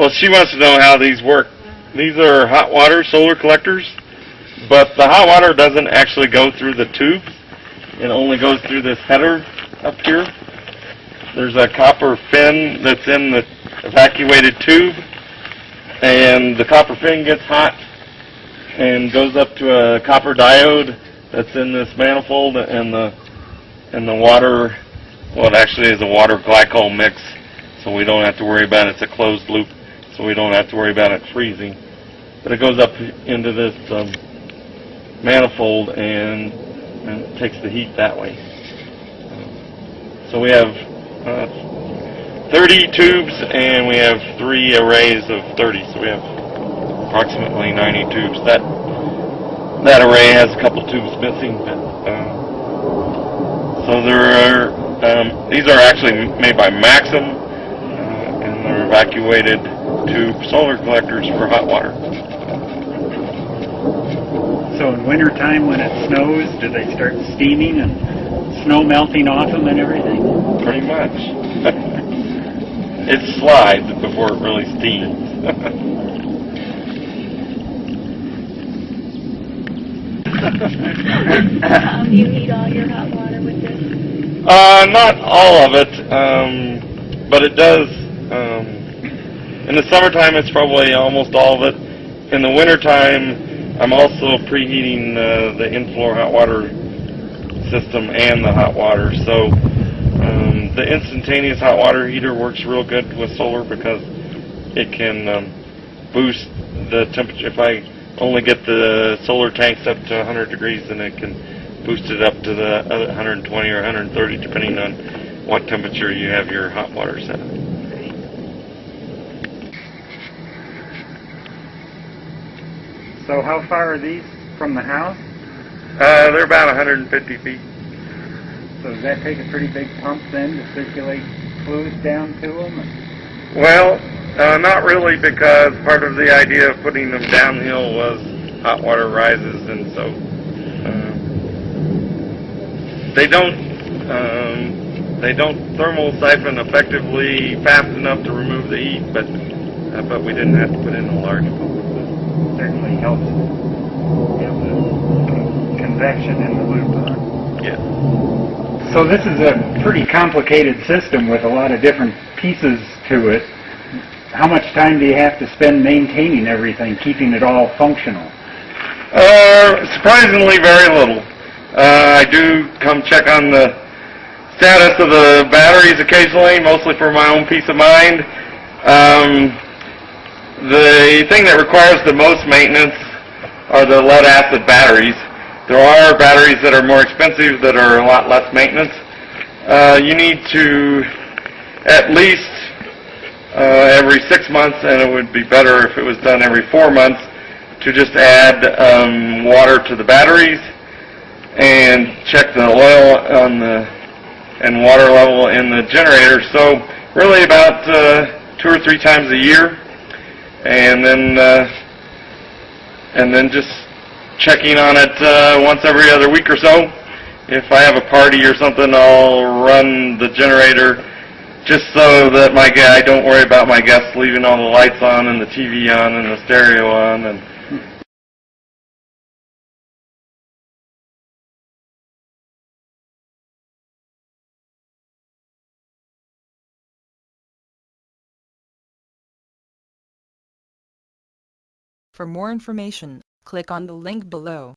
Well, she wants to know how these work. These are hot water solar collectors, but the hot water doesn't actually go through the tubes. It only goes through this header up here. There's a copper fin that's in the evacuated tube, and the copper fin gets hot and goes up to a copper diode that's in this manifold, and the water, well, it actually is a water glycol mix, so we don't have to worry about it. It's a closed loop, so we don't have to worry about it freezing. But it goes up into this manifold and it takes the heat that way. So we have 30 tubes, and we have 3 arrays of 30, so we have approximately 90 tubes. That array has a couple tubes missing, but so there are these are actually made by Maxim, and they're evacuated tube solar collectors for hot water. So in wintertime when it snows, do they start steaming and snow melting off them and everything? Pretty much. It slides before it really steams. Do you heat all your hot water with this? Not all of it, but it does. In the summertime, it's probably almost all of it. In the wintertime, I'm also preheating the in-floor hot water system and the hot water. So the instantaneous hot water heater works real good with solar because it can boost the temperature. If I only get the solar tanks up to 100 degrees, then it can boost it up to the 120 or 130, depending on what temperature you have your hot water set at. So how far are these from the house? They're about 150 feet. So does that take a pretty big pump then to circulate fluids down to them? Well, not really, because part of the idea of putting them downhill was hot water rises, and so they don't thermal siphon effectively fast enough to remove the heat, but we didn't have to put in a large pump. Certainly helps have the convection in the loop. Yeah. So this is a pretty complicated system with a lot of different pieces to it. How much time do you have to spend maintaining everything, keeping it all functional? Surprisingly, very little. I do come check on the status of the batteries occasionally, mostly for my own peace of mind. The thing that requires the most maintenance are the lead-acid batteries. There are batteries that are more expensive that are a lot less maintenance. You need to at least every 6 months, and it would be better if it was done every 4 months, to just add water to the batteries and check the oil on and water level in the generator. So really about 2 or 3 times a year. And then just checking on it once every other week or so. If I have a party or something, I'll run the generator just so that I don't worry about my guests leaving all the lights on and the TV on and the stereo on. And For more information, click on the link below.